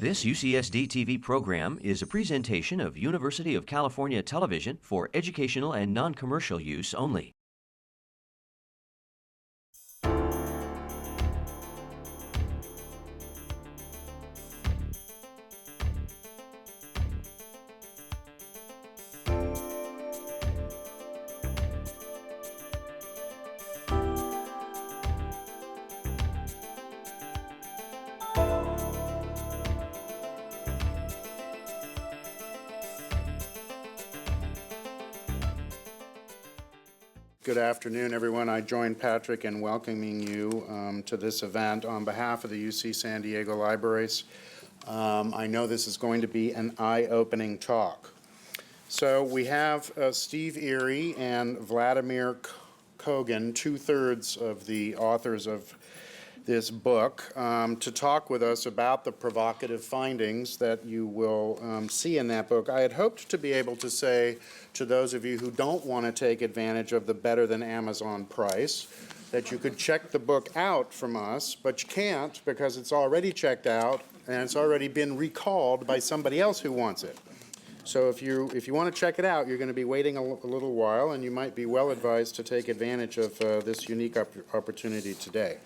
This UCSD TV program is a presentation of University of California Television for educational and non-commercial use only. Good afternoon, everyone. I join Patrick in welcoming you to this event on behalf of the UC San Diego Libraries. I know this is going to be an eye-opening talk. So we have Steve Erie and Vladimir Kogan, two-thirds of the authors of this book, to talk with us about the provocative findings that you will see in that book. I had hoped to be able to say to those of you who don't want to take advantage of the better than Amazon price that you could check the book out from us, but you can't because it's already checked out and it's already been recalled by somebody else who wants it. So if you want to check it out, you're going to be waiting a little while, and you might be well advised to take advantage of this unique opportunity today.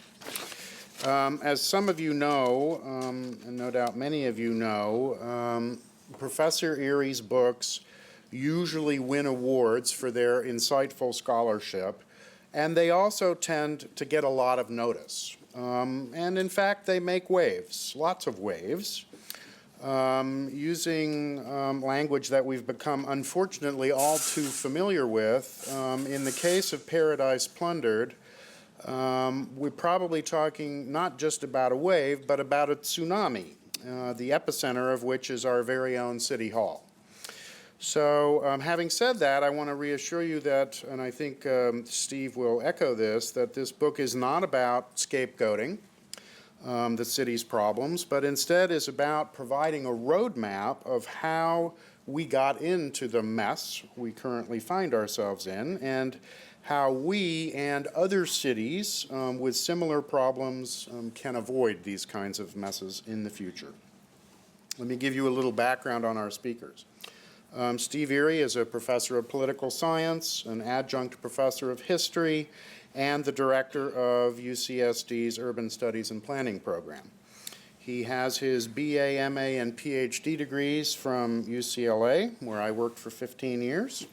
As some of you know, and no doubt many of you know, Professor Erie's books usually win awards for their insightful scholarship, and they also tend to get a lot of notice. And in fact, they make waves, lots of waves, using language that we've become unfortunately all too familiar with. In the case of Paradise Plundered, we're probably talking not just about a wave, but about a tsunami, the epicenter of which is our very own City Hall. So having said that, I want to reassure you that, and I think Steve will echo this, that this book is not about scapegoating the city's problems, but instead is about providing a roadmap of how we got into the mess we currently find ourselves in, and how we and other cities with similar problems can avoid these kinds of messes in the future. Let me give you a little background on our speakers. Steve Erie is a professor of political science, an adjunct professor of history, and the director of UCSD's Urban Studies and Planning program. He has his BA, MA, and PhD degrees from UCLA, where I worked for 15 years.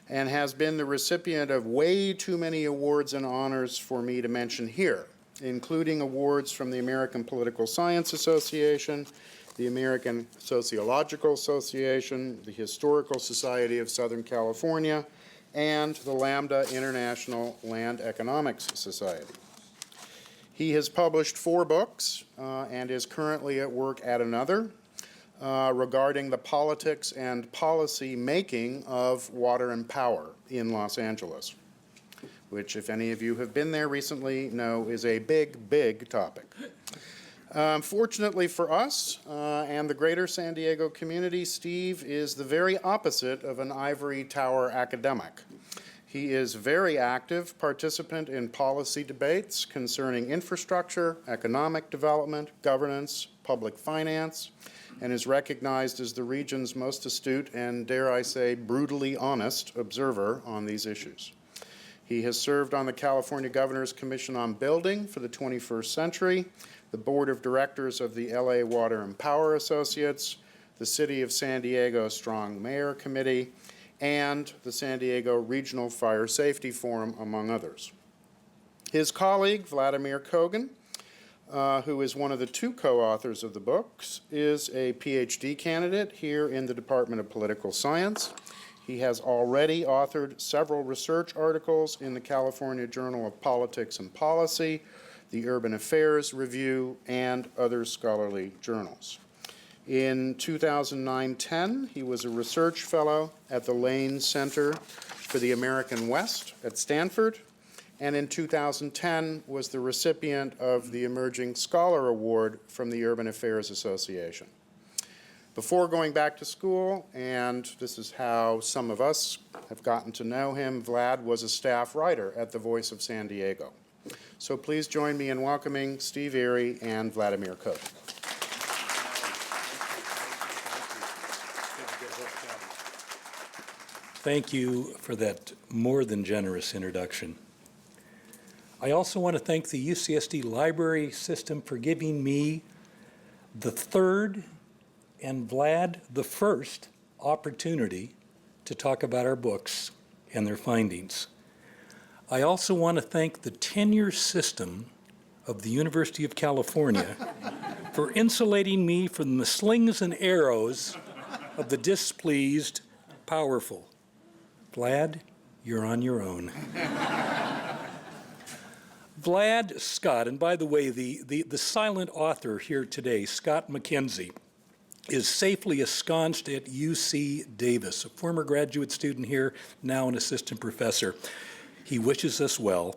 And has been the recipient of way too many awards and honors for me to mention here, including awards from the American Political Science Association, the American Sociological Association, the Historical Society of Southern California, and the Lambda International Land Economics Society. He has published 4 books and is currently at work at another, regarding the politics and policy making of water and power in Los Angeles, which, if any of you have been there recently, know is a big, big topic. Fortunately for us and the greater San Diego community, Steve is the very opposite of an ivory tower academic. He is a very active participant in policy debates concerning infrastructure, economic development, governance, public finance, and is recognized as the region's most astute and, dare I say, brutally honest observer on these issues. He has served on the California Governor's Commission on Building for the 21st Century, the Board of Directors of the LA Water and Power Associates, the City of San Diego Strong Mayor Committee, and the San Diego Regional Fire Safety Forum, among others. His colleague, Vladimir Kogan, who is one of the 2 co-authors of the books, is a PhD candidate here in the Department of Political Science. He has already authored several research articles in the California Journal of Politics and Policy, the Urban Affairs Review, and other scholarly journals. In 2009-10, he was a research fellow at the Lane Center for the American West at Stanford, and in 2010 was the recipient of the Emerging Scholar Award from the Urban Affairs Association. Before going back to school, and this is how some of us have gotten to know him, Vlad was a staff writer at The Voice of San Diego. So please join me in welcoming Steve Erie and Vladimir Kogan. Thank you for that more than generous introduction. I also want to thank the UCSD library system for giving me the third and Vlad the first opportunity to talk about our books and their findings. I also want to thank the tenure system of the University of California for insulating me from the slings and arrows of the displeased powerful. Vlad, you're on your own. Vlad Scott, and by the way, the silent author here today, Scott McKenzie, is safely ensconced at UC Davis, a former graduate student here, now an assistant professor. He wishes us well.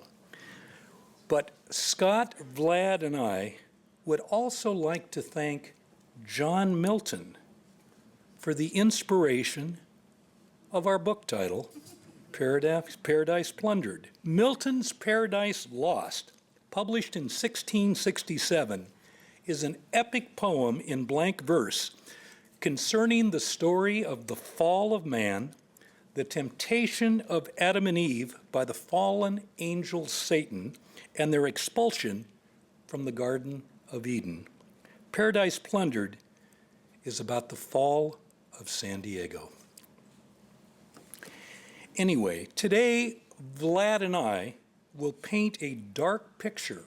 But Scott, Vlad, and I would also like to thank John Milton for the inspiration of our book title, Paradise Plundered. Milton's Paradise Lost, published in 1667, is an epic poem in blank verse concerning the story of the fall of man, the temptation of Adam and Eve by the fallen angel Satan, and their expulsion from the Garden of Eden. Paradise Plundered is about the fall of San Diego. Anyway, today, Vlad and I will paint a dark picture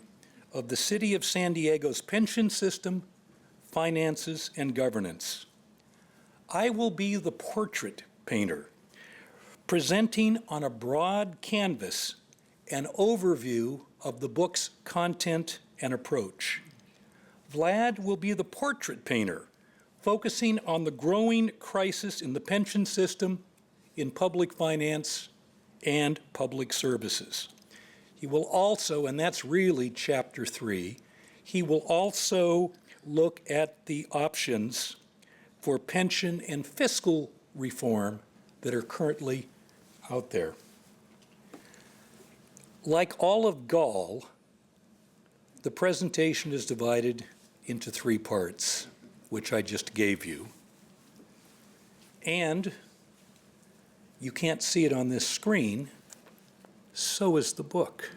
of the city of San Diego's pension system, finances, and governance. I will be the portrait painter, presenting on a broad canvas an overview of the book's content and approach. Vlad will be the portrait painter, focusing on the growing crisis in the pension system, in public finance, and public services. He will also, and that's really chapter 3, he will also look at the options for pension and fiscal reform that are currently out there. Like all of Gaul, the presentation is divided into 3 parts, which I just gave you. And you can't see it on this screen, so is the book.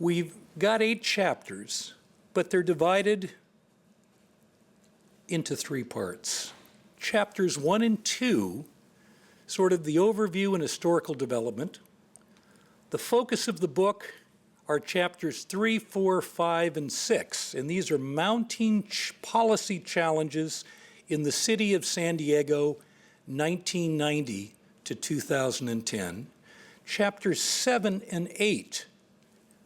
We've got 8 chapters, but they're divided into 3 parts. Chapters 1 and 2, sort of the overview and historical development. The focus of the book are chapters 3, 4, 5, and 6, and these are mounting policy challenges in the city of San Diego, 1990 to 2010. Chapters 7 and 8,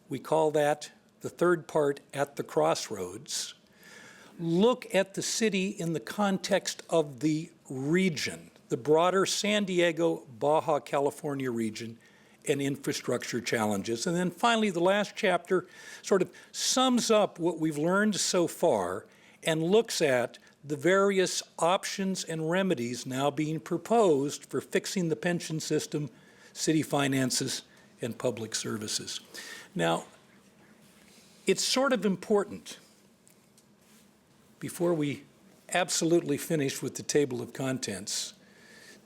we call that the third part, At the Crossroads, look at the city in the context of the region, the broader San Diego, Baja California region, and infrastructure challenges. And then finally, the last chapter sort of sums up what we've learned so far and looks at the various options and remedies now being proposed for fixing the pension system, city finances, and public services. Now, it's sort of important, before we absolutely finish with the table of contents,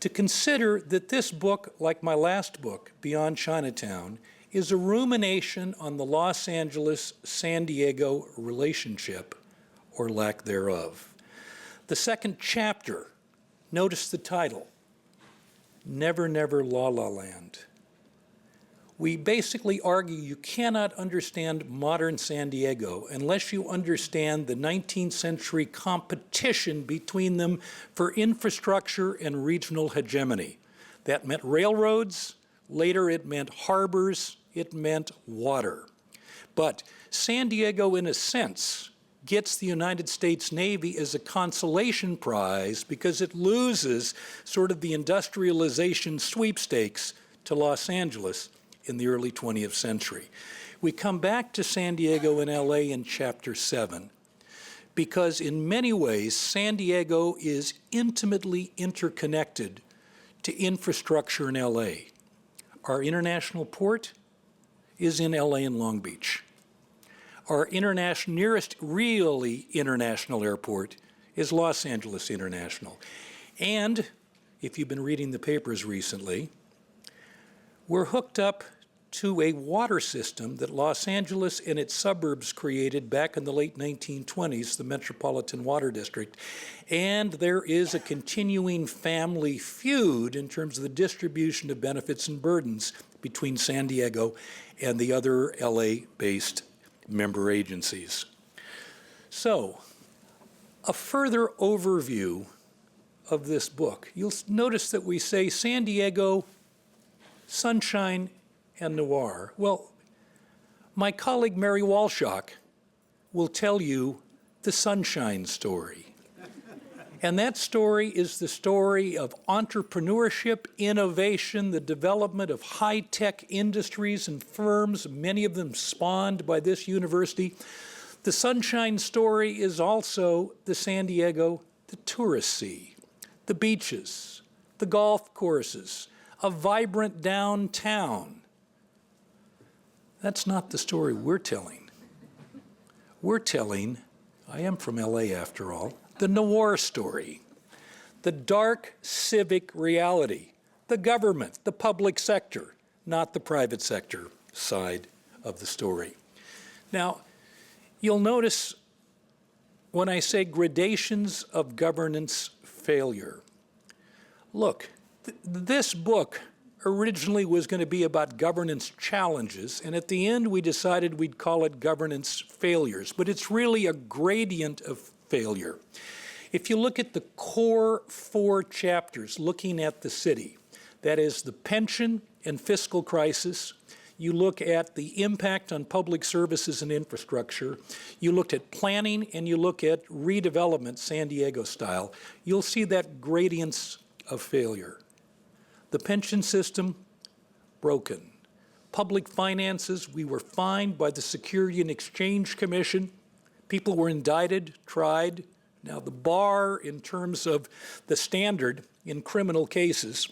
to consider that this book, like my last book, Beyond Chinatown, is a rumination on the Los Angeles-San Diego relationship, or lack thereof. The second chapter, notice the title, Never Never La La Land. We basically argue you cannot understand modern San Diego unless you understand the 19th century competition between them for infrastructure and regional hegemony. That meant railroads, later it meant harbors, it meant water. But San Diego, in a sense, gets the United States Navy as a consolation prize because it loses sort of the industrialization sweepstakes to Los Angeles in the early 20th century. We come back to San Diego and LA in chapter 7 because in many ways San Diego is intimately interconnected to infrastructure in LA. Our international port is in LA and Long Beach. Our nearest really international airport is Los Angeles International. And if you've been reading the papers recently, we're hooked up to a water system that Los Angeles and its suburbs created back in the late 1920s, the Metropolitan Water District. And there is a continuing family feud in terms of the distribution of benefits and burdens between San Diego and the other LA-based member agencies. So, a further overview of this book. You'll notice that we say San Diego, sunshine, and noir. Well, my colleague Mary Walshock will tell you the sunshine story. And that story is the story of entrepreneurship, innovation, the development of high-tech industries and firms, many of them spawned by this university. The sunshine story is also the San Diego, the tourist sea, the beaches, the golf courses, a vibrant downtown. That's not the story we're telling. We're telling, I am from LA after all, the noir story, the dark civic reality, the government, the public sector, not the private sector side of the story. Now, you'll notice when I say gradations of governance failure. Look, this book originally was going to be about governance challenges, and at the end we decided we'd call it governance failures, but it's really a gradient of failure. If you look at the core 4 chapters looking at the city, that is the pension and fiscal crisis, you look at the impact on public services and infrastructure, you looked at planning, and you look at redevelopment, San Diego style, you'll see that gradients of failure. The pension system, broken. Public finances, we were fined by the Security and Exchange Commission. People were indicted, tried. Now the bar in terms of the standard in criminal cases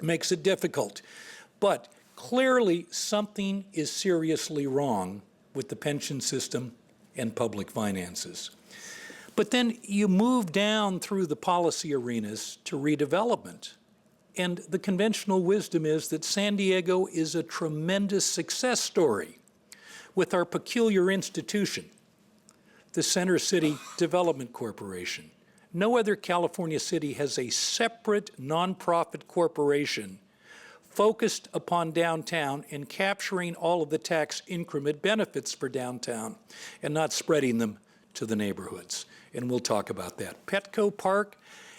makes it difficult. But clearly something is seriously wrong with the pension system and public finances. But then you move down through the policy arenas to redevelopment. And the conventional wisdom is that San Diego is a tremendous success story with our peculiar institution, the Center City Development Corporation. No other California city has a separate nonprofit corporation focused upon downtown and capturing all of the tax increment benefits for downtown and not spreading them to the neighborhoods. And we'll talk about that. Petco Park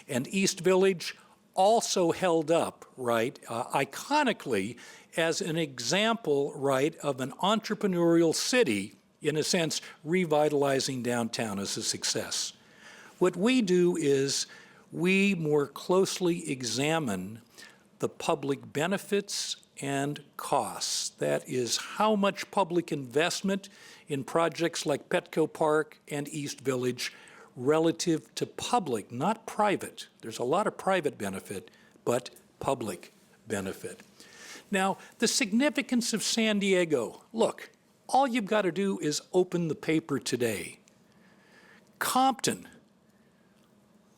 and East Village also held up, right, iconically as an example, right, of an entrepreneurial city, in a sense, revitalizing downtown as a success. What we do is we more closely examine the public benefits and costs. That is how much public investment in projects like Petco Park and East Village relative to public, not private. There's a lot of private benefit, but public benefit. Now, the significance of San Diego. Look, all you've got to do is open the paper today. Compton.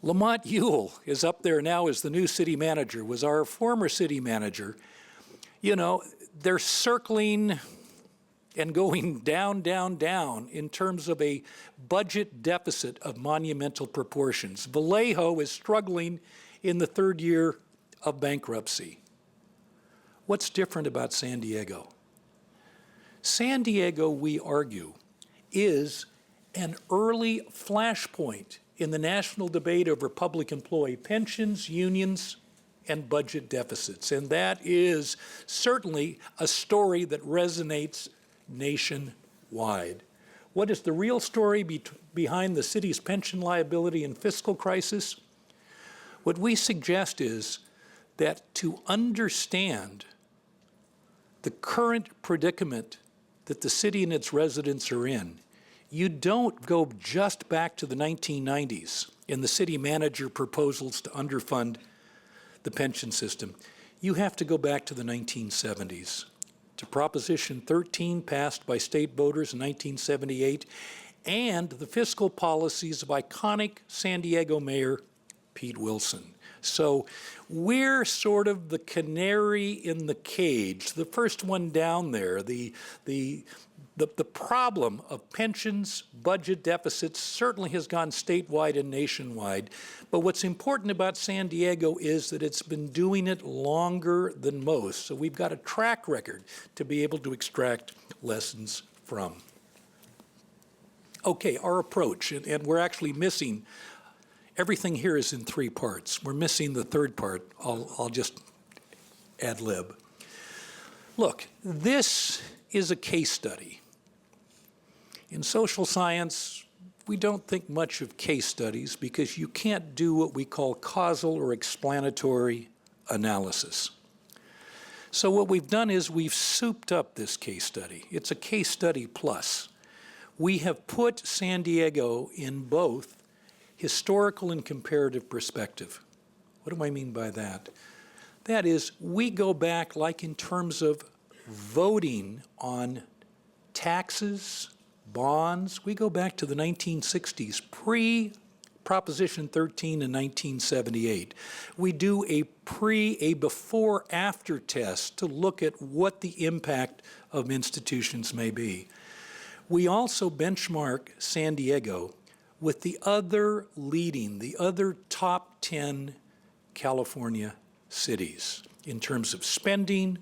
Lamont Ewell is up there now as the new city manager, was our former city manager. You know, they're circling and going down, down, down in terms of a budget deficit of monumental proportions. Vallejo is struggling in the 3rd year of bankruptcy. What's different about San Diego? San Diego, we argue, is an early flashpoint in the national debate over public employee pensions, unions, and budget deficits. And that is certainly a story that resonates nationwide. What is the real story behind the city's pension liability and fiscal crisis? What we suggest is that to understand the current predicament that the city and its residents are in, you don't go just back to the 1990s in the city manager proposals to underfund the pension system. You have to go back to the 1970s, to Proposition 13 passed by state voters in 1978, and the fiscal policies of iconic San Diego Mayor Pete Wilson. So we're sort of the canary in the cage, the first one down there. The problem of pensions, budget deficits certainly has gone statewide and nationwide. But what's important about San Diego is that it's been doing it longer than most. So we've got a track record to be able to extract lessons from. Okay, our approach, and we're actually missing, everything here is in three parts. We're missing the third part. I'll just ad lib. Look, this is a case study. In social science, we don't think much of case studies because you can't do what we call causal or explanatory analysis. So what we've done is we've souped up this case study. It's a case study plus. We have put San Diego in both historical and comparative perspective. What do I mean by that? That is, we go back, like in terms of voting on taxes, bonds, we go back to the 1960s, pre-Proposition 13 in 1978. We do a before-after test to look at what the impact of institutions may be. We also benchmark San Diego with the other top 10 California cities in terms of spending,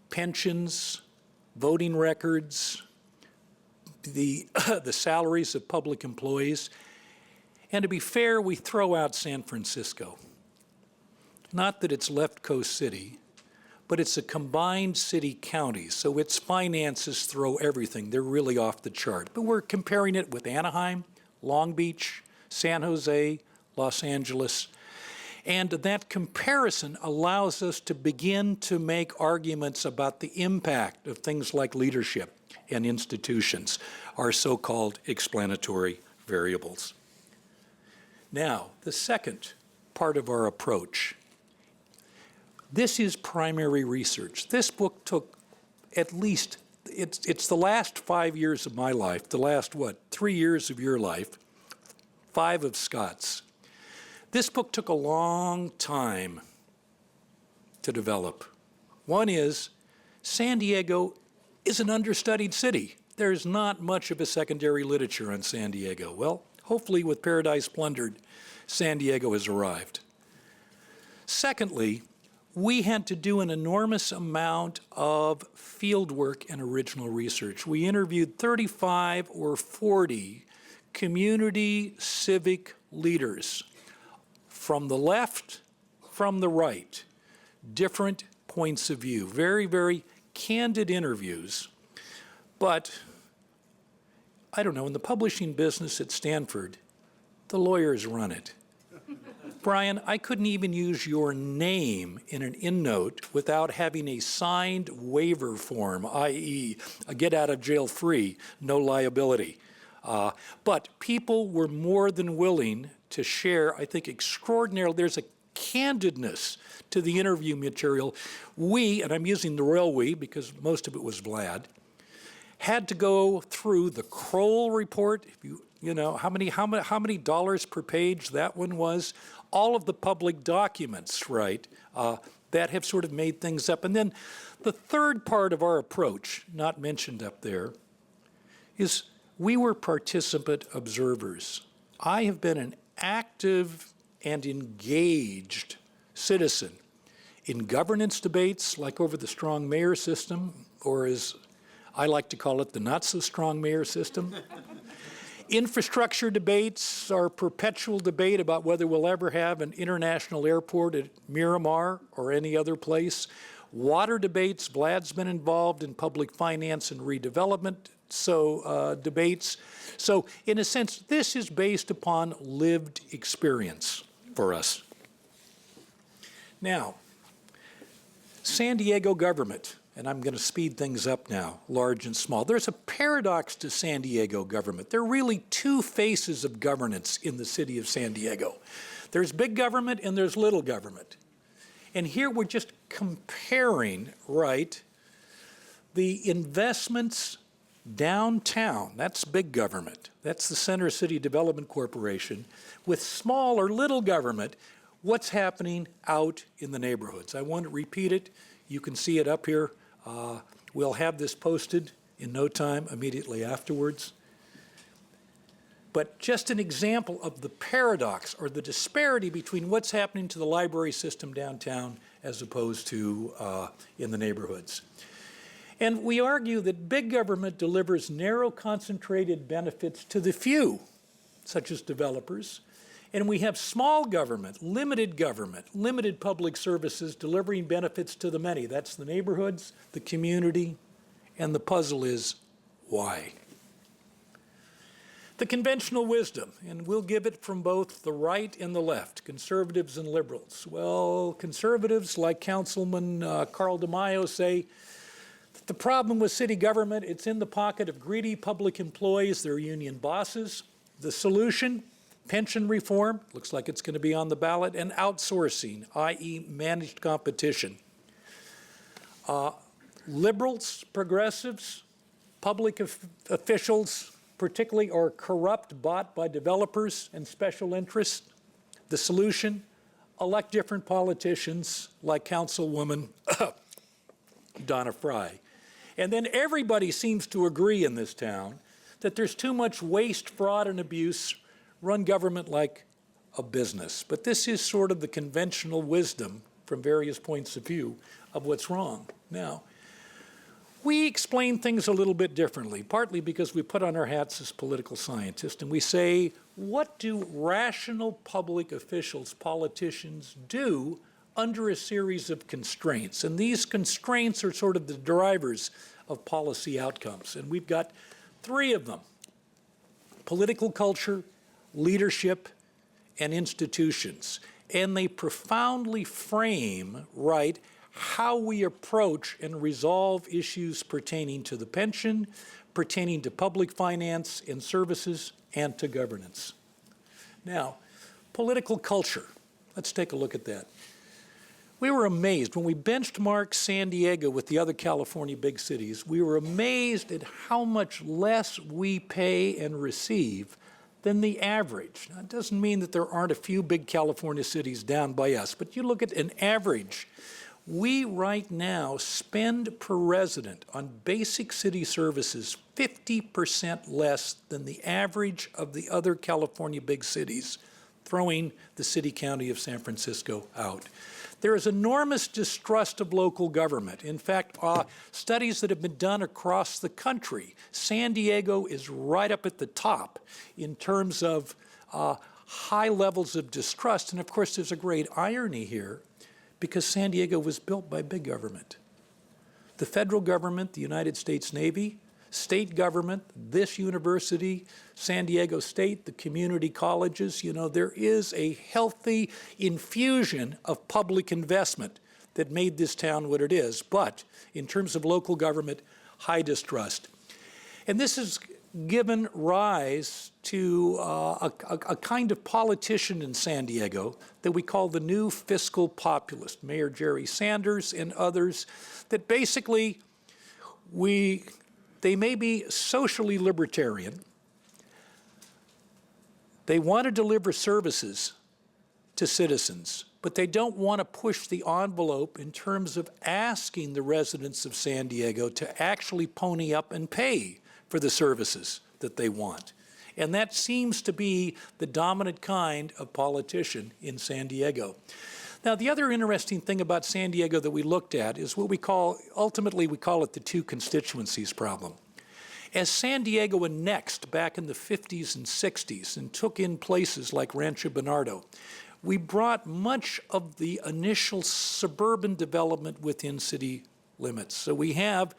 pensions, voting records, the salaries of public employees. And to be fair, we throw out San Francisco. Not that it's left coast city, but it's a combined city-county, so its finances throw everything. They're really off the chart. But we're comparing it with Anaheim, Long Beach, San Jose, Los Angeles. And that comparison allows us to begin to make arguments about the impact of things like leadership and institutions, our so-called explanatory variables. Now, the second part of our approach. This is primary research. This book took at least, it's the last 5 years of my life, the last, 3 years of your life, 5 of Scott's. This book took a long time to develop. One is, San Diego is an understudied city. There's not much of a secondary literature on San Diego. Well, hopefully with Paradise Plundered, San Diego has arrived. Secondly, we had to do an enormous amount of fieldwork and original research. We interviewed 35 or 40 community civic leaders from the left, from the right, different points of view. Very, very candid interviews. But, I don't know, in the publishing business at Stanford, the lawyers run it. Brian, I couldn't even use your name in an endnote without having a signed waiver form, i.e., a get out of jail free, no liability. But people were more than willing to share, I think, extraordinarily. There's a candidness to the interview material. We, and I'm using the royal we because most of it was Vlad, had to go through the Kroll report. You know how many dollars per page that one was. All of the public documents, right, that have sort of made things up. And then the third part of our approach, not mentioned up there, is we were participant observers. I have been an active and engaged citizen in governance debates, like over the strong mayor system, or as I like to call it, the not-so-strong mayor system. Infrastructure debates are a perpetual debate about whether we'll ever have an international airport at Miramar or any other place. Water debates, Vlad's been involved in public finance and redevelopment, debates. So in a sense, this is based upon lived experience for us. Now, San Diego government. And I'm going to speed things up now, large and small. There's a paradox to San Diego government. There are really two faces of governance in the city of San Diego. There's big government and there's little government. And here we're just comparing, right, the investments downtown, that's big government, that's the Center City Development Corporation, with small or little government, what's happening out in the neighborhoods. I want to repeat it. You can see it up here. We'll have this posted in no time, immediately afterwards. But just an example of the paradox or the disparity between what's happening to the library system downtown as opposed to in the neighborhoods. And we argue that big government delivers narrow, concentrated benefits to the few, such as developers, and we have small government, limited public services delivering benefits to the many. That's the neighborhoods, the community, and the puzzle is why? The conventional wisdom, and we'll give it from both the right and the left, conservatives and liberals. Well, conservatives like Councilman Carl DeMaio say that the problem with city government, it's in the pocket of greedy public employees, their union bosses. The solution, pension reform, looks like it's going to be on the ballot, and outsourcing, i.e. managed competition. Liberals, progressives, public officials, particularly are corrupt, bought by developers and special interests. The solution, elect different politicians like Councilwoman Donna Fry. And then everybody seems to agree in this town that there's too much waste, fraud, and abuse, run government like a business. But this is sort of the conventional wisdom from various points of view of what's wrong. Now, we explain things a little bit differently, partly because we put on our hats as political scientists and we say, what do rational public officials, politicians do under a series of constraints? And these constraints are sort of the drivers of policy outcomes. And we've got three of them: political culture, leadership, and institutions. And they profoundly frame, right, how we approach and resolve issues pertaining to the pension, pertaining to public finance and services, and to governance. Now, political culture. Let's take a look at that. We were amazed when we benchmarked San Diego with the other California big cities. We were amazed at how much less we pay and receive than the average. Now, it doesn't mean that there aren't a few big California cities down by us, but you look at an average. We right now spend per resident on basic city services 50% less than the average of the other California big cities, throwing the city-county of San Francisco out. There is enormous distrust of local government. In fact, studies that have been done across the country, San Diego is right up at the top in terms of high levels of distrust. And of course, there's a great irony here, because San Diego was built by big government. The federal government, the United States Navy, state government, this university, San Diego State, the community colleges, you know, there is a healthy infusion of public investment that made this town what it is. But in terms of local government, high distrust. And this has given rise to a kind of politician in San Diego that we call the new fiscal populist, Mayor Jerry Sanders and others, that basically they may be socially libertarian. They want to deliver services to citizens, but they don't want to push the envelope in terms of asking the residents of San Diego to actually pony up and pay for the services that they want. And that seems to be the dominant kind of politician in San Diego. Now, the other interesting thing about San Diego that we looked at is what we call, ultimately we call it the two constituencies problem. As San Diego annexed back in the 50s and 60s and took in places like Rancho Bernardo, we brought much of the initial suburban development within city limits. So we have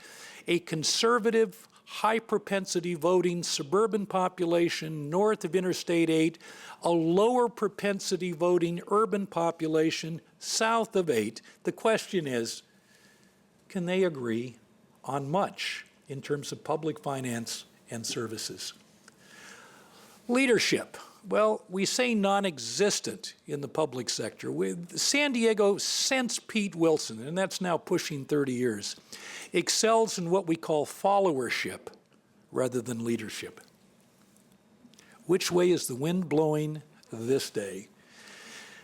a conservative, high-propensity voting suburban population north of Interstate 8, a lower propensity voting urban population south of 8. The question is, can they agree on much in terms of public finance and services? Leadership. Well, we say non-existent in the public sector. With San Diego, since Pete Wilson, and that's now pushing 30 years, excels in what we call followership rather than leadership. Which way is the wind blowing this day?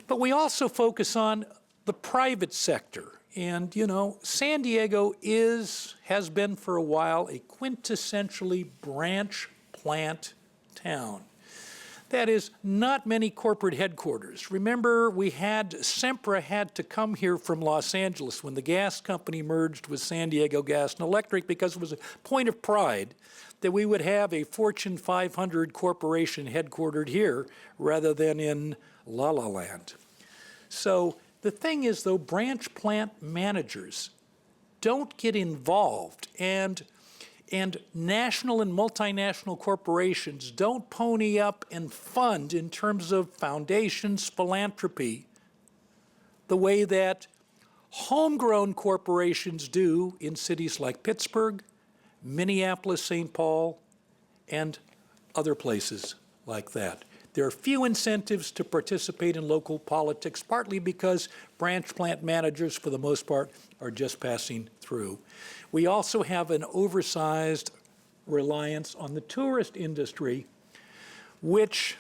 But we also focus on the private sector. And, you know, San Diego has been for a while a quintessentially branch plant town. That is, not many corporate headquarters. Remember, Sempra had to come here from Los Angeles when the gas company merged with San Diego Gas and Electric, because it was a point of pride that we would have a Fortune 500 corporation headquartered here rather than in La La Land. So the thing is, though, branch plant managers don't get involved, and national and multinational corporations don't pony up and fund in terms of foundations, philanthropy, the way that homegrown corporations do in cities like Pittsburgh, Minneapolis, St. Paul, and other places like that. There are few incentives to participate in local politics, partly because branch plant managers, for the most part, are just passing through. We also have an oversized reliance on the tourist industry, which,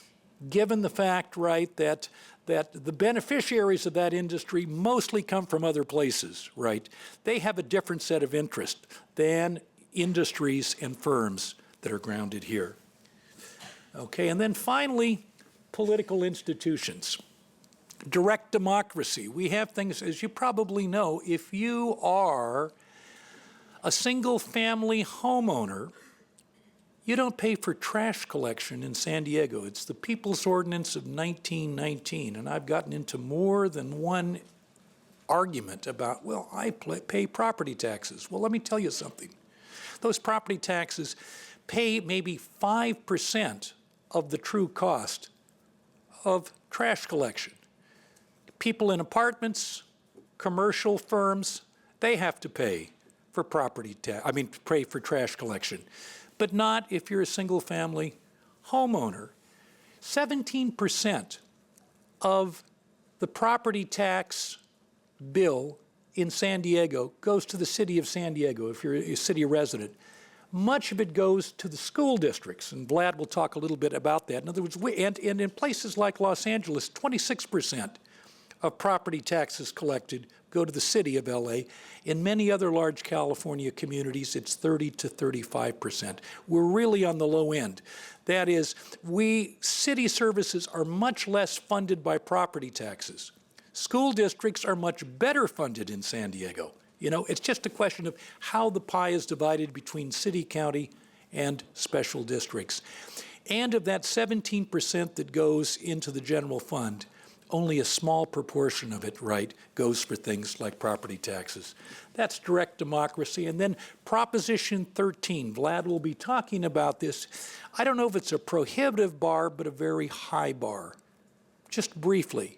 given the fact, right, that the beneficiaries of that industry mostly come from other places, right, they have a different set of interests than industries and firms that are grounded here. Okay, and then finally, political institutions. Direct democracy. We have things, as you probably know, if you are a single-family homeowner, you don't pay for trash collection in San Diego. It's the People's Ordinance of 1919, and I've gotten into more than one argument about, well, I pay property taxes. Well, let me tell you something. Those property taxes pay maybe 5% of the true cost of trash collection. People in apartments, commercial firms, they have to pay for pay for trash collection, but not if you're a single-family homeowner. 17% of the property tax bill in San Diego goes to the city of San Diego if you're a city resident. Much of it goes to the school districts, and Vlad will talk a little bit about that. In other words, and in places like Los Angeles, 26% of property taxes collected go to the city of LA. In many other large California communities, it's 30 to 35%. We're really on the low end. That is, city services are much less funded by property taxes. School districts are much better funded in San Diego. You know, it's just a question of how the pie is divided between city, county, and special districts. And of that 17% that goes into the general fund, only a small proportion of it, right, goes for things like property taxes. That's direct democracy. And then Proposition 13, Vlad will be talking about this. I don't know if it's a prohibitive bar, but a very high bar. Just briefly,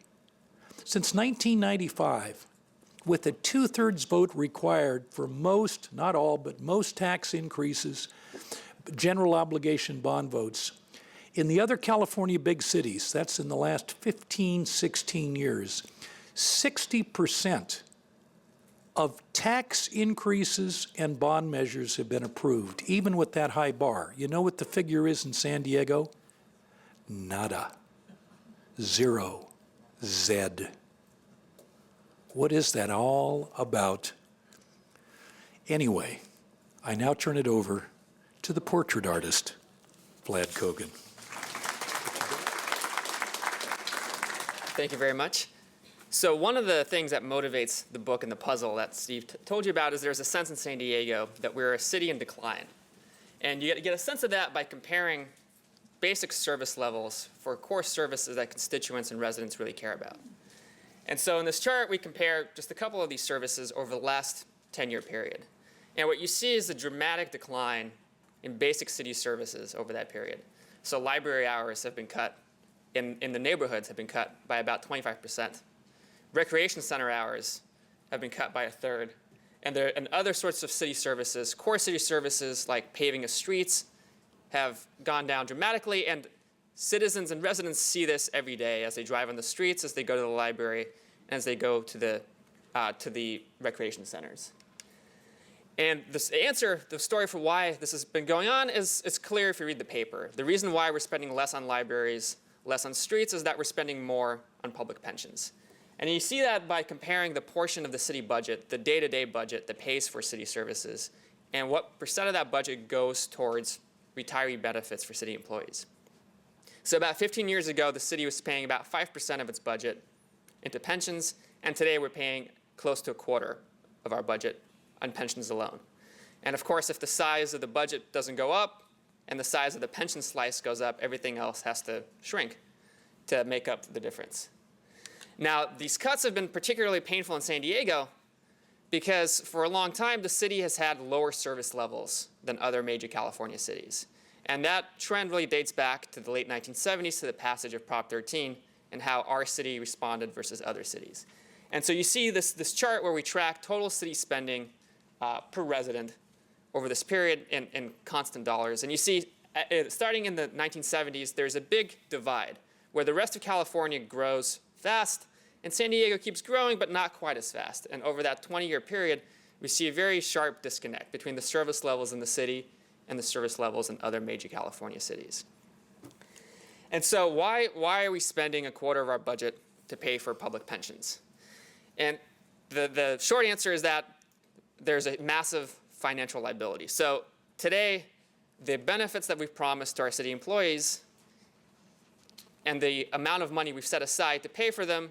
since 1995, with a 2/3 vote required for most, not all, but most tax increases, general obligation bond votes, in the other California big cities, that's in the last 15, 16 years, 60% of tax increases and bond measures have been approved, even with that high bar. You know what the figure is in San Diego? Nada. Zero. Zed. What is that all about? Anyway, I now turn it over to the portrait artist, Vlad Kogan. Thank you very much. So one of the things that motivates the book and the puzzle that Steve told you about is there's a sense in San Diego that we're a city in decline. And you get a sense of that by comparing basic service levels for core services that constituents and residents really care about. And so in this chart, we compare just a couple of these services over the last 10-year period. And what you see is a dramatic decline in basic city services over that period. So library hours have been cut, in the neighborhoods have been cut by about 25%. Recreation center hours have been cut by 1/3. And other sorts of city services, core city services like paving of streets, have gone down dramatically, and citizens and residents see this every day as they drive on the streets, as they go to the library, and as they go to the recreation centers. And the answer, the story for why this has been going on is clear if you read the paper. The reason why we're spending less on libraries, less on streets, is that we're spending more on public pensions. And you see that by comparing the portion of the city budget, the day-to-day budget that pays for city services, and what percent of that budget goes towards retiree benefits for city employees. So about 15 years ago, the city was paying about 5% of its budget into pensions, and today we're paying close to a quarter of our budget on pensions alone. And of course, if the size of the budget doesn't go up and the size of the pension slice goes up, everything else has to shrink to make up the difference. Now, these cuts have been particularly painful in San Diego because for a long time, the city has had lower service levels than other major California cities. And that trend really dates back to the late 1970s, to the passage of Prop 13, and how our city responded versus other cities. And so you see this chart where we track total city spending per resident over this period in constant dollars. And you see, starting in the 1970s, there's a big divide where the rest of California grows fast, and San Diego keeps growing, but not quite as fast. And over that 20-year period, we see a very sharp disconnect between the service levels in the city and the service levels in other major California cities. And so why are we spending a quarter of our budget to pay for public pensions? And the short answer is that there's a massive financial liability. So today, the benefits that we've promised to our city employees and the amount of money we've set aside to pay for them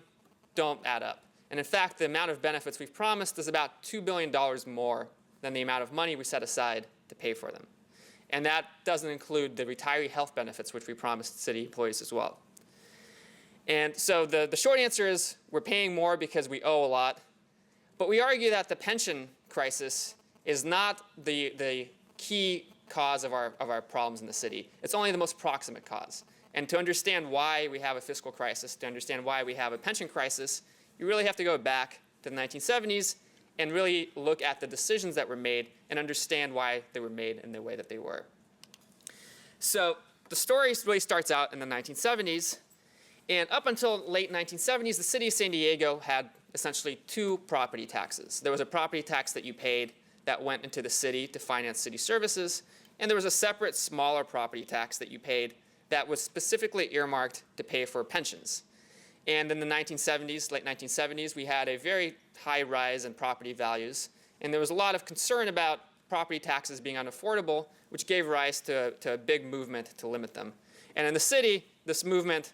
don't add up. And in fact, the amount of benefits we've promised is about $2 billion more than the amount of money we set aside to pay for them. And that doesn't include the retiree health benefits, which we promised city employees as well. And so the short answer is we're paying more because we owe a lot. But we argue that the pension crisis is not the key cause of our problems in the city. It's only the most proximate cause. And to understand why we have a fiscal crisis, to understand why we have a pension crisis, you really have to go back to the 1970s and really look at the decisions that were made and understand why they were made in the way that they were. So the story really starts out in the 1970s. And up until late 1970s, the city of San Diego had essentially two property taxes. There was a property tax that you paid that went into the city to finance city services, and there was a separate, smaller property tax that you paid that was specifically earmarked to pay for pensions. And in the 1970s, late 1970s, we had a very high rise in property values, and there was a lot of concern about property taxes being unaffordable, which gave rise to a big movement to limit them. And in the city, this movement,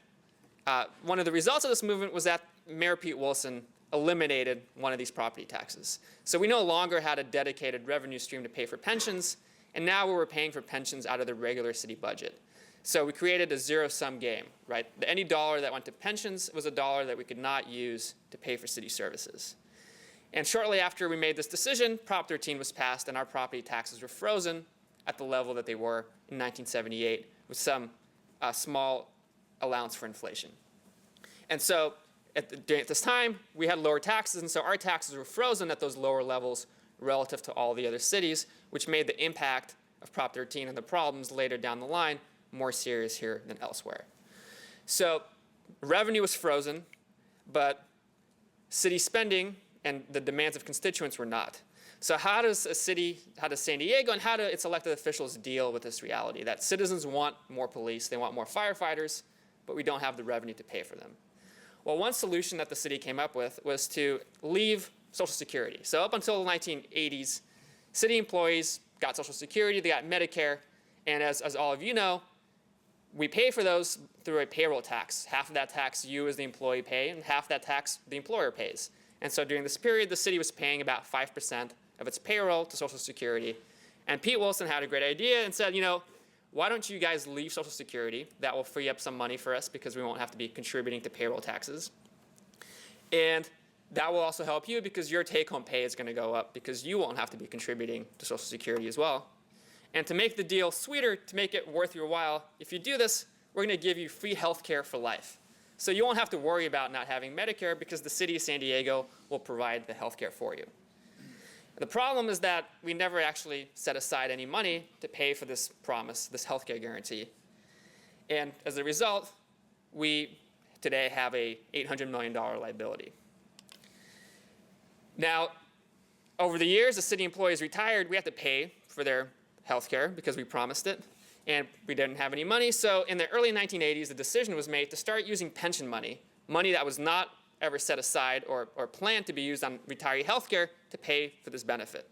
one of the results of this movement was that Mayor Pete Wilson eliminated one of these property taxes. So we no longer had a dedicated revenue stream to pay for pensions, and now we were paying for pensions out of the regular city budget. So we created a zero-sum game, right? Any dollar that went to pensions was a dollar that we could not use to pay for city services. And shortly after we made this decision, Prop 13 was passed, and our property taxes were frozen at the level that they were in 1978 with some small allowance for inflation. And so at this time, we had lower taxes, and so our taxes were frozen at those lower levels relative to all the other cities, which made the impact of Prop 13 and the problems later down the line more serious here than elsewhere. So revenue was frozen, but city spending and the demands of constituents were not. So how does San Diego and how do its elected officials deal with this reality that citizens want more police, they want more firefighters, but we don't have the revenue to pay for them? Well, one solution that the city came up with was to leave Social Security. So up until the 1980s, city employees got Social Security, they got Medicare, and as all of you know, we pay for those through a payroll tax. Half of that tax you as the employee pay, and half that tax the employer pays. And so during this period, the city was paying about 5% of its payroll to Social Security. And Pete Wilson had a great idea and said, why don't you guys leave Social Security? That will free up some money for us because we won't have to be contributing to payroll taxes. And that will also help you because your take-home pay is going to go up because you won't have to be contributing to Social Security as well. And to make the deal sweeter, to make it worth your while, if you do this, we're going to give you free health care for life. So you won't have to worry about not having Medicare because the city of San Diego will provide the health care for you. The problem is that we never actually set aside any money to pay for this promise, this health care guarantee. And as a result, we today have a $800 million liability. Now, over the years, the city employees retired, we had to pay for their health care because we promised it, and we didn't have any money. So in the early 1980s, the decision was made to start using pension money, money that was not ever set aside or planned to be used on retiree health care, to pay for this benefit.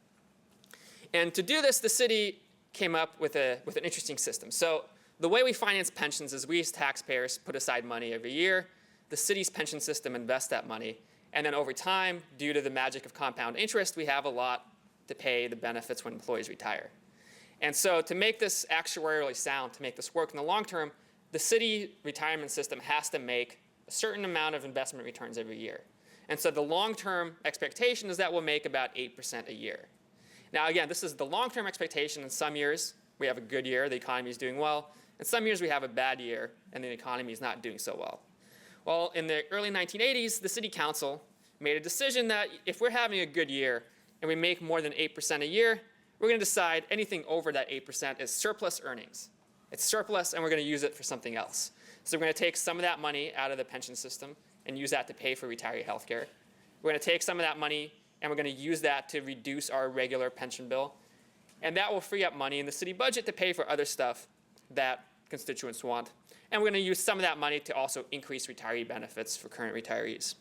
And to do this, the city came up with an interesting system. So the way we finance pensions is we as taxpayers put aside money every year. The city's pension system invests that money. And then over time, due to the magic of compound interest, we have a lot to pay the benefits when employees retire. And so to make this actuarially sound, to make this work in the long term, the city retirement system has to make a certain amount of investment returns every year. And so the long-term expectation is that we'll make about 8% a year. Now again, this is the long-term expectation. In some years, we have a good year, the economy is doing well. In some years, we have a bad year, and the economy is not doing so well. Well, in the early 1980s, the city council made a decision that if we're having a good year and we make more than 8% a year, we're going to decide anything over that 8% is surplus earnings. It's surplus, and we're going to use it for something else. So we're going to take some of that money out of the pension system and use that to pay for retiree health care. We're going to take some of that money and we're going to use that to reduce our regular pension bill. And that will free up money in the city budget to pay for other stuff that constituents want. And we're going to use some of that money to also increase retiree benefits for current retirees.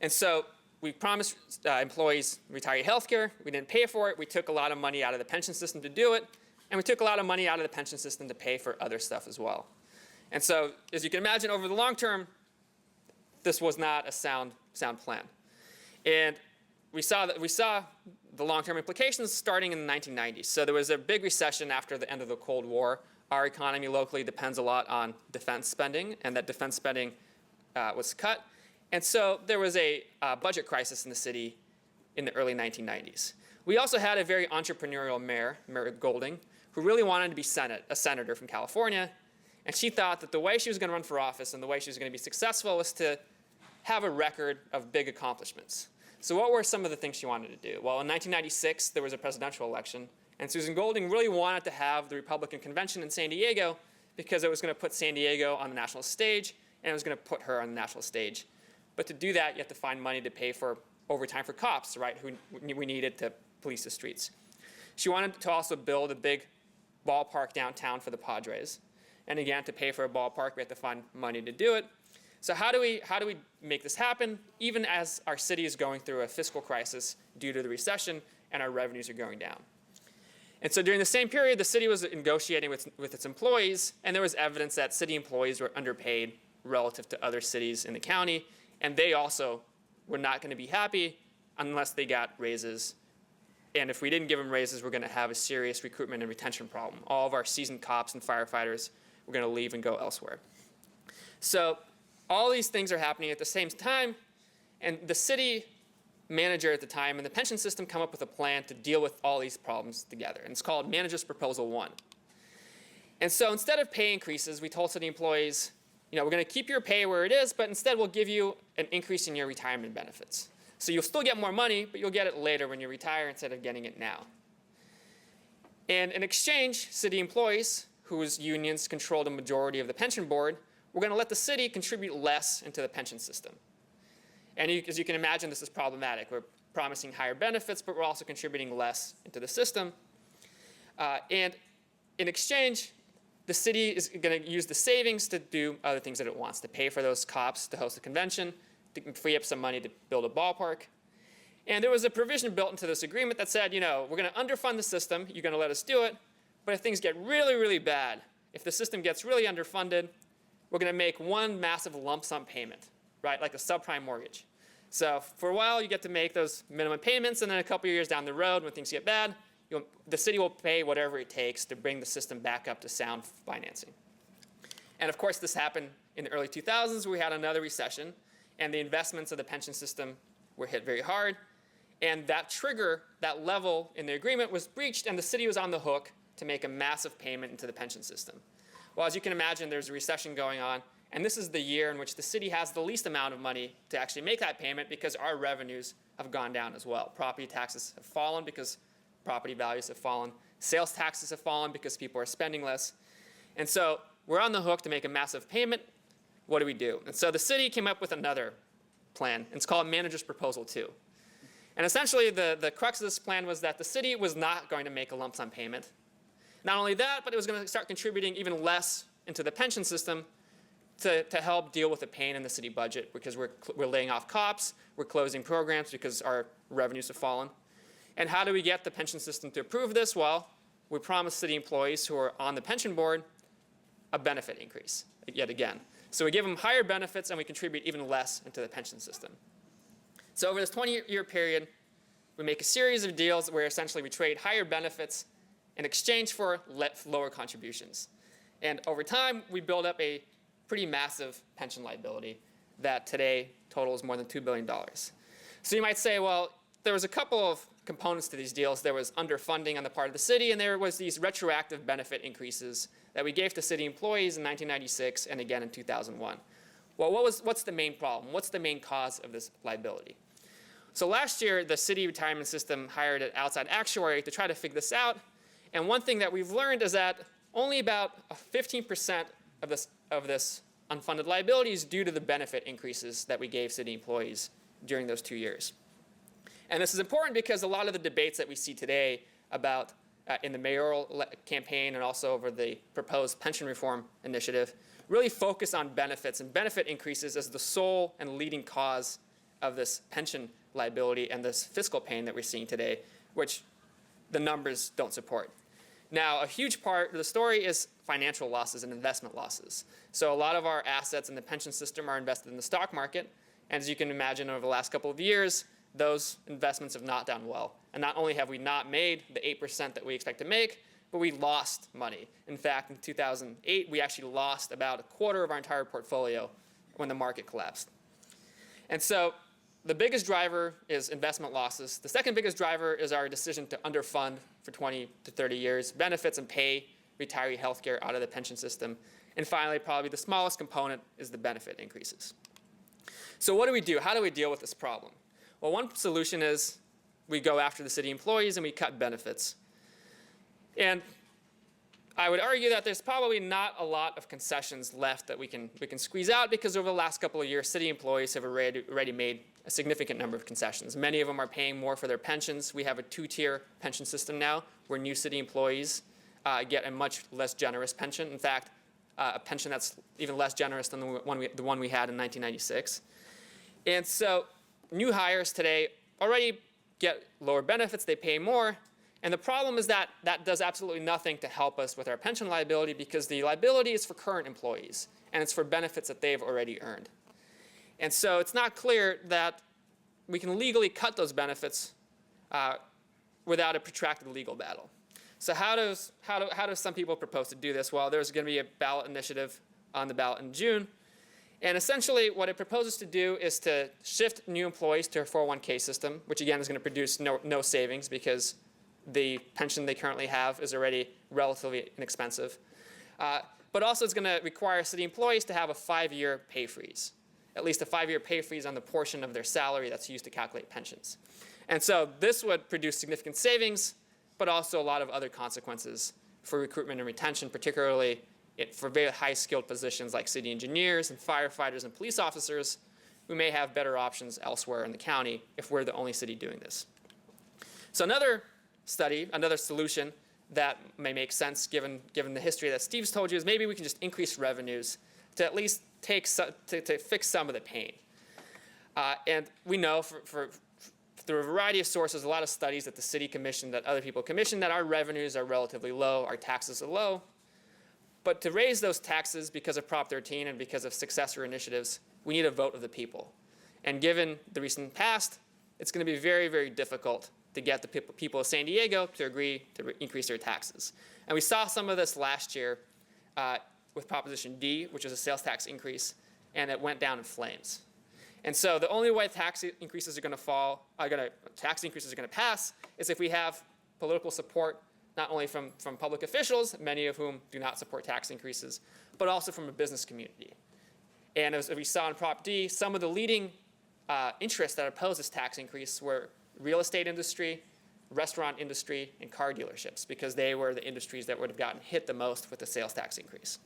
And so we promised employees retiree health care. We didn't pay for it. We took a lot of money out of the pension system to do it. And we took a lot of money out of the pension system to pay for other stuff as well. And so, as you can imagine, over the long term, this was not a sound plan. And we saw the long-term implications starting in the 1990s. So there was a big recession after the end of the Cold War. Our economy locally depends a lot on defense spending, and that defense spending was cut. And so there was a budget crisis in the city in the early 1990s. We also had a very entrepreneurial mayor, Mayor Golding, who really wanted to be a senator from California. And she thought that the way she was going to run for office and the way she was going to be successful was to have a record of big accomplishments. So what were some of the things she wanted to do? Well, in 1996, there was a presidential election, and Susan Golding really wanted to have the Republican convention in San Diego because it was going to put San Diego on the national stage, and it was going to put her on the national stage. But to do that, you have to find money to pay for overtime for cops, right, who we needed to police the streets. She wanted to also build a big ballpark downtown for the Padres. And again, to pay for a ballpark, we have to find money to do it. So how do we make this happen, even as our city is going through a fiscal crisis due to the recession and our revenues are going down? And so during the same period, the city was negotiating with its employees, and there was evidence that city employees were underpaid relative to other cities in the county, and they also were not going to be happy unless they got raises. And if we didn't give them raises, we're going to have a serious recruitment and retention problem. All of our seasoned cops and firefighters were going to leave and go elsewhere. So all these things are happening at the same time, and the city manager at the time and the pension system come up with a plan to deal with all these problems together. And it's called Manager's Proposal 1. And so instead of pay increases, we told city employees, we're going to keep your pay where it is, but instead we'll give you an increase in your retirement benefits. So you'll still get more money, but you'll get it later when you retire instead of getting it now. And in exchange, city employees, whose unions control the majority of the pension board, we're going to let the city contribute less into the pension system. And as you can imagine, this is problematic. We're promising higher benefits, but we're also contributing less into the system. And in exchange, the city is going to use the savings to do other things that it wants, to pay for those cops to host a convention, to free up some money to build a ballpark. And there was a provision built into this agreement that said, we're going to underfund the system, you're going to let us do it, but if things get really, really bad, if the system gets really underfunded, we're going to make one massive lump sum payment, right, like a subprime mortgage. So for a while, you get to make those minimum payments, and then a couple of years down the road, when things get bad, the city will pay whatever it takes to bring the system back up to sound financing. And of course, this happened in the early 2000s, where we had another recession, and the investments of the pension system were hit very hard. And that trigger, that level in the agreement was breached, and the city was on the hook to make a massive payment into the pension system. Well, as you can imagine, there's a recession going on, and this is the year in which the city has the least amount of money to actually make that payment because our revenues have gone down as well. Property taxes have fallen because property values have fallen. Sales taxes have fallen because people are spending less. And so we're on the hook to make a massive payment. What do we do? And so the city came up with another plan. It's called Manager's Proposal 2. And essentially, the crux of this plan was that the city was not going to make a lump sum payment. Not only that, but it was going to start contributing even less into the pension system to help deal with the pain in the city budget, because we're laying off cops, we're closing programs because our revenues have fallen. And how do we get the pension system to approve this? Well, we promised city employees who are on the pension board a benefit increase, yet again. So we give them higher benefits and we contribute even less into the pension system. So over this 20-year period, we make a series of deals where essentially we trade higher benefits in exchange for lower contributions. And over time, we build up a pretty massive pension liability that today totals more than $2 billion. So you might say, well, there was a couple of components to these deals. There was underfunding on the part of the city, and there was these retroactive benefit increases that we gave to city employees in 1996 and again in 2001. Well, what's the main problem? What's the main cause of this liability? So last year, the city retirement system hired an outside actuary to try to figure this out. And one thing that we've learned is that only about 15% of this unfunded liability is due to the benefit increases that we gave city employees during those 2 years. And this is important because a lot of the debates that we see today about in the mayoral campaign and also over the proposed pension reform initiative really focus on benefits and benefit increases as the sole and leading cause of this pension liability and this fiscal pain that we're seeing today, which the numbers don't support. Now, a huge part of the story is financial losses and investment losses. So a lot of our assets in the pension system are invested in the stock market. And as you can imagine, over the last couple of years, those investments have not done well. And not only have we not made the 8% that we expect to make, but we lost money. In fact, in 2008, we actually lost about a quarter of our entire portfolio when the market collapsed. And so the biggest driver is investment losses. The second biggest driver is our decision to underfund for 20 to 30 years, benefits and pay retiree health care out of the pension system. And finally, probably the smallest component is the benefit increases. So what do we do? How do we deal with this problem? Well, one solution is we go after the city employees and we cut benefits. And I would argue that there's probably not a lot of concessions left that we can squeeze out, because over the last couple of years, city employees have already made a significant number of concessions. Many of them are paying more for their pensions. We have a two-tier pension system now where new city employees get a much less generous pension. In fact, a pension that's even less generous than the one we had in 1996. And so new hires today already get lower benefits. They pay more. And the problem is that that does absolutely nothing to help us with our pension liability, because the liability is for current employees, and it's for benefits that they've already earned. And so it's not clear that we can legally cut those benefits without a protracted legal battle. So how do some people propose to do this? Well, there's going to be a ballot initiative on the ballot in June. And essentially what it proposes to do is to shift new employees to a 401k system, which again is going to produce no savings, because the pension they currently have is already relatively inexpensive. But also it's going to require city employees to have a 5-year pay freeze, at least a 5-year pay freeze on the portion of their salary that's used to calculate pensions. And so this would produce significant savings, but also a lot of other consequences for recruitment and retention, particularly for very high-skilled positions like city engineers and firefighters and police officers, who may have better options elsewhere in the county if we're the only city doing this. So another solution that may make sense given the history that Steve's told you is maybe we can just increase revenues to at least to fix some of the pain. And we know through a variety of sources, a lot of studies that the city commissioned, that other people commissioned, that our revenues are relatively low, our taxes are low. But to raise those taxes because of Prop 13 and because of successor initiatives, we need a vote of the people. And given the recent past, it's going to be very, very difficult to get the people of San Diego to agree to increase their taxes. And we saw some of this last year with Proposition D, which is a sales tax increase, and it went down in flames. And so the only way tax increases are going to pass is if we have political support, not only from public officials, many of whom do not support tax increases, but also from a business community. And as we saw in Prop D, some of the leading interests that oppose this tax increase were real estate industry, restaurant industry, and car dealerships, because they were the industries that would have gotten hit the most with the sales tax increase.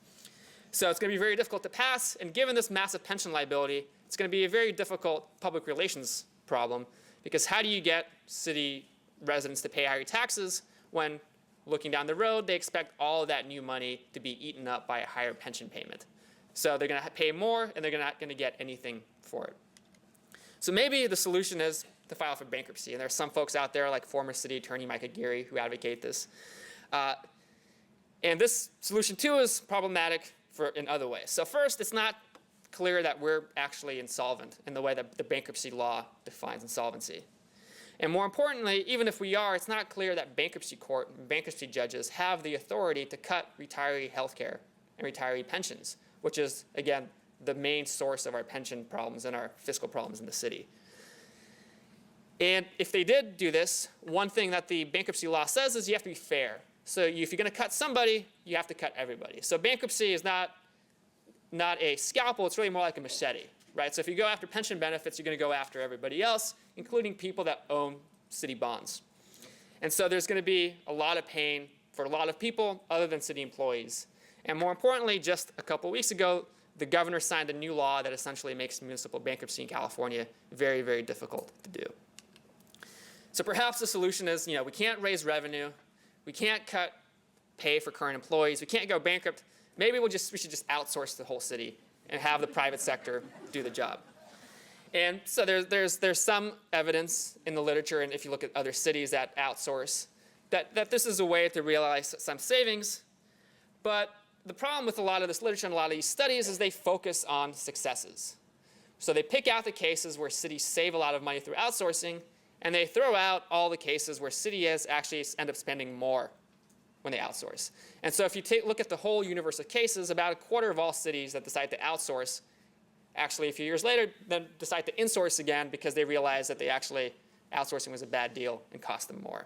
So it's going to be very difficult to pass, and given this massive pension liability, it's going to be a very difficult public relations problem, Because how do you get city residents to pay higher taxes when, looking down the road, they expect all of that new money to be eaten up by a higher pension payment? So they're going to pay more, and they're not going to get anything for it. So maybe the solution is to file for bankruptcy. And there are some folks out there, like former city attorney Micah Geary, who advocate this. And this solution, too, is problematic in other ways. So first, it's not clear that we're actually insolvent in the way that the bankruptcy law defines insolvency. And more importantly, even if we are, it's not clear that bankruptcy court and bankruptcy judges have the authority to cut retiree health care and retiree pensions, which is, again, the main source of our pension problems and our fiscal problems in the city. And if they did do this, one thing that the bankruptcy law says is you have to be fair. So if you're going to cut somebody, you have to cut everybody. So bankruptcy is not a scalpel, it's really more like a machete, right? So if you go after pension benefits, you're going to go after everybody else, including people that own city bonds. And so there's going to be a lot of pain for a lot of people other than city employees. And more importantly, just a couple weeks ago, the governor signed a new law that essentially makes municipal bankruptcy in California very, very difficult to do. So perhaps the solution is, we can't raise revenue, we can't cut pay for current employees, we can't go bankrupt. Maybe we should just outsource the whole city and have the private sector do the job. And so there's some evidence in the literature, and if you look at other cities that outsource, that this is a way to realize some savings. But the problem with a lot of this literature and a lot of these studies is they focus on successes. So they pick out the cases where cities save a lot of money through outsourcing, and they throw out all the cases where cities actually end up spending more when they outsource. And so if you look at the whole universe of cases, about a quarter of all cities that decide to outsource actually a few years later then decide to insource again because they realize that outsourcing was a bad deal and cost them more.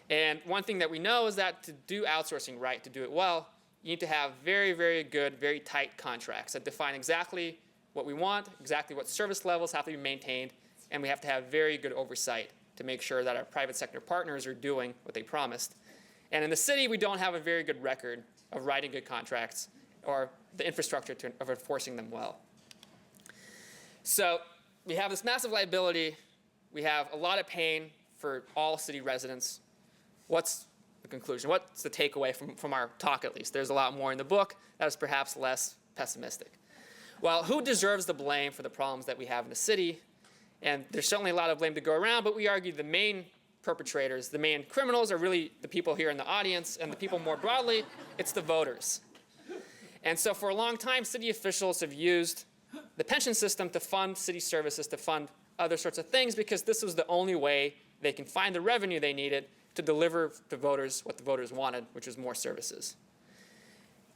And one thing that we know is that to do outsourcing right, to do it well, you need to have very, very good, very tight contracts that define exactly what we want, exactly what service levels have to be maintained, and we have to have very good oversight to make sure that our private sector partners are doing what they promised. And in the city, we don't have a very good record of writing good contracts or the infrastructure of enforcing them well. So we have this massive liability. We have a lot of pain for all city residents. What's the conclusion? What's the takeaway from our talk, at least? There's a lot more in the book that is perhaps less pessimistic. Well, who deserves the blame for the problems that we have in the city? And there's certainly a lot of blame to go around, but we argue the main perpetrators, the main criminals are really the people here in the audience, and the people more broadly, it's the voters. And so for a long time, city officials have used the pension system to fund city services, to fund other sorts of things, because this was the only way they can find the revenue they needed to deliver to voters what the voters wanted, which was more services.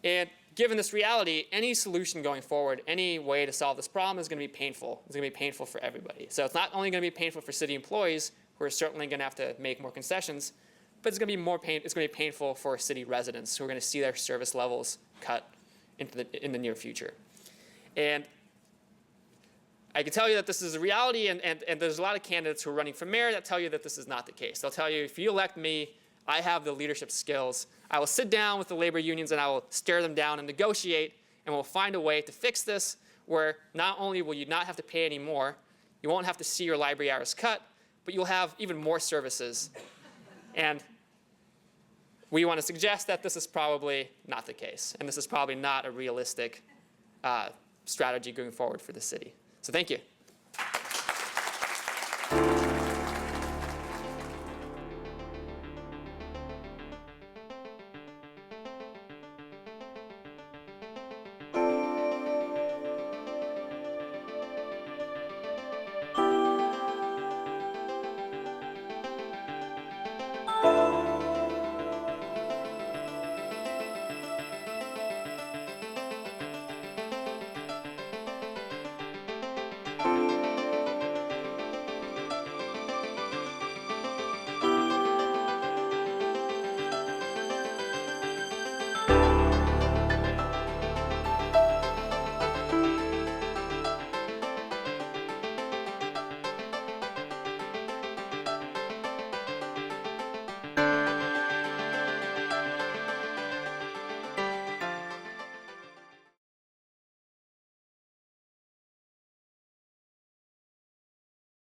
And given this reality, any solution going forward, any way to solve this problem is going to be painful. It's going to be painful for everybody. So it's not only going to be painful for city employees, who are certainly going to have to make more concessions, but it's going to be painful for city residents who are going to see their service levels cut in the near future. And I can tell you that this is a reality, and there's a lot of candidates who are running for mayor that tell you that this is not the case. They'll tell you, if you elect me, I have the leadership skills. I will sit down with the labor unions and I will stare them down and negotiate, and we'll find a way to fix this where not only will you not have to pay any more, you won't have to see your library hours cut, but you'll have even more services. And we want to suggest that this is probably not the case, and this is probably not a realistic strategy going forward for the city. So thank you.